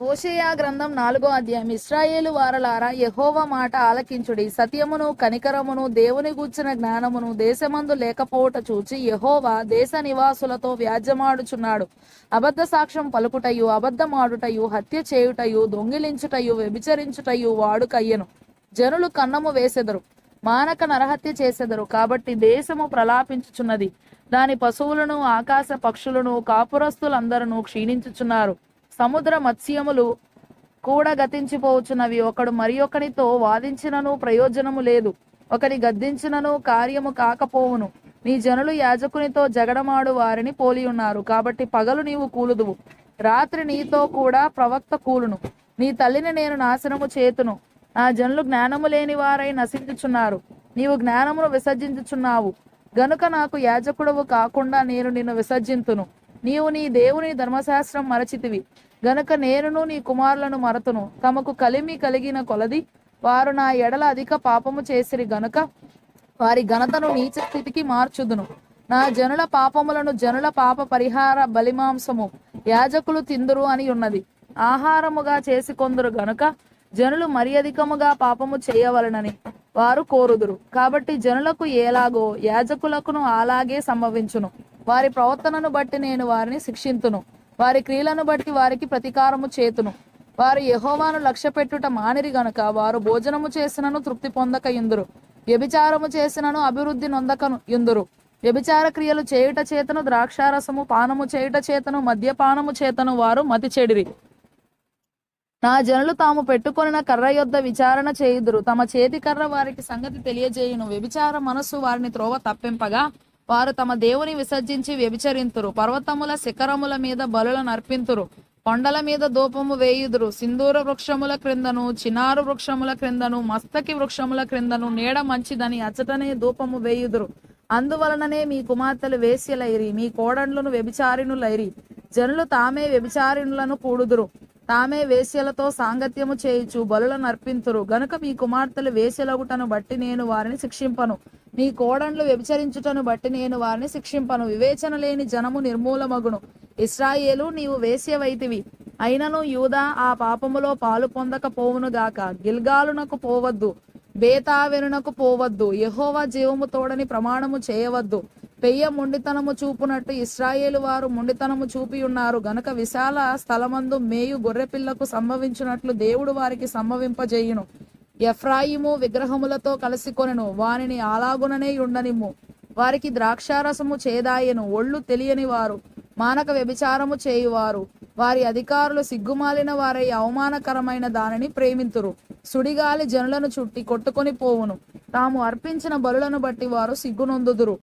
హోషేయ గ్రంథం 4వ అధ్యాయం. ఇశ్రాయేలు వారలారా, యెహోవా మాట ఆలకించుడి. సత్యమును కనికరమును దేవుని గూర్చిన జ్ఞానమును దేశమందు లేకపోవుట చూచి యెహోవా దేశ నివాసులతో వ్యాజ్యమాడుచున్నాడు. అబద్ధ సాక్ష్యం పలుకుటయు అబద్ధమాడుటయు హత్య చేయుటయు దొంగిలించుటయు వ్యభిచరించుటయు వాడుకయ్యెను. జనులు కన్నము వేసెదరు, మానక నరహత్య చేసెదరు. కాబట్టి దేశము ప్రలాపించుచున్నది. దాని పశువులను ఆకాశ పక్షులను కాపురస్తులందరూ క్షీణించుచున్నారు. సముద్ర మత్స్యములు కూడా గతించిపోవచ్చున్నవి. ఒకడు మరి ఒకనితో వాదించినను ప్రయోజనము లేదు, ఒకని గద్దించినను కార్యము కాకపోవును. నీ జనులు యాజకునితో జగడమాడు వారిని పోలి ఉన్నారు. కాబట్టి పగలు నీవు కూలుదువు, రాత్రి నీతో కూడా ప్రవక్త కూలును. నీ తల్లిని నేను నాశనము చేతును. నా జనులు జ్ఞానము లేని వారై నశించుచున్నారు. నీవు జ్ఞానమును విసర్జించుచున్నావు గనుక నాకు యాజకుడవు కాకుండా నేను నిన్ను విసర్జింతును. నీవు నీ దేవుని ధర్మశాస్త్రం మరచితివి గనుక నేనును నీ కుమారులను మరతును. తమకు కలిమి కలిగిన కొలది వారు నా ఎడల అధిక పాపము చేసిరి గనుక వారి ఘనతను నీచ స్థితికి మార్చుదును. నా జనుల పాపములను జనుల పాప పరిహార బలిమాంసము యాజకులు తిందురు అని ఉన్నది. ఆహారముగా చేసుకొందురు గనుక జనులు మరి అధికముగా పాపము చేయవలనని వారు కోరుదురు. కాబట్టి జనులకు ఎలాగో యాజకులకును అలాగే సంభవించును. వారి ప్రవర్తనను బట్టి నేను వారిని శిక్షింతును, వారి క్రియలను బట్టి వారికి ప్రతీకారము చేతును. వారు యెహోవాను లక్ష్యపెట్టుట మానిరి గనుక వారు భోజనము చేసినను తృప్తి పొందక యుందురు, వ్యభిచారము చేసినను అభివృద్ధి నొందక యుందురు. వ్యభిచార క్రియలు చేయుట చేతను ద్రాక్షారసము పానము చేయుట చేతను మద్యపానము చేతను వారు మతి చెడిరి. నా జనులు తాము పెట్టుకొనిన కర్ర యొద్ద విచారణ చేయుదురు, తమ చేతి కర్ర వారికి సంగతి తెలియజేయును. వ్యభిచార మనస్సు వారిని త్రోవ తప్పింపగా వారు తమ దేవుని విసర్జించి వ్యభిచరింతురు. పర్వతముల శిఖరముల మీద బలులను అర్పింతురు, కొండల మీద ధూపము వేయుదురు. సింధూర వృక్షముల క్రిందను చినారు వృక్షముల క్రిందను మస్తకి వృక్షముల క్రిందను నీడ మంచిదని అచటనే ధూపము వేయుదురు. అందువలననే మీ కుమార్తెలు వేశ్యలైరి, మీ కోడండ్లను వ్యభిచారిణులైరి. జనులు తామే వ్యభిచారిణులను కూడుదురు, తామే వేశ్యలతో సాంగత్యము చేయుచు బలులను అర్పింతురు. గనుక మీ కుమార్తెలు వేశ్యలగుటను బట్టి నేను వారిని శిక్షింపను, మీ కోడండ్లు వ్యభిచరించుటను బట్టి నేను వారిని శిక్షింపను. వివేచన లేని జనము నిర్మూలమగును. ఇశ్రాయేలు, నీవు వేశ్యవైతివి, అయినను యూదా ఆ పాపములో పాలు పొందకపోవును గాక. గిల్గాలునకు పోవద్దు, బేతావెనునకు పోవద్దు, యెహోవా జీవము తోడని ప్రమాణము చేయవద్దు. పెయ్య మొండితనము చూపునట్టు ఇశ్రాయేలు వారు మొండితనము చూపి ఉన్నారు గనుక విశాల స్థలమందు మేయు గొర్రెపిల్లకు సంభవించినట్లు దేవుడు వారికి సంభవింపజేయును. ఎఫ్రాయిము విగ్రహములతో కలిసికొనెను, వానిని అలాగుననే ఉండనిమ్ము. వారికి ద్రాక్షారసము చేదాయెను, ఒళ్ళు తెలియని వారు మానక వ్యభిచారము చేయువారు. వారి అధికారులు సిగ్గుమాలిన వారై అవమానకరమైన దానిని ప్రేమింతురు. సుడిగాలి జనులను చుట్టి కొట్టుకొని పోవును, తాము అర్పించిన బలులను బట్టి వారు సిగ్గునొందుదురు.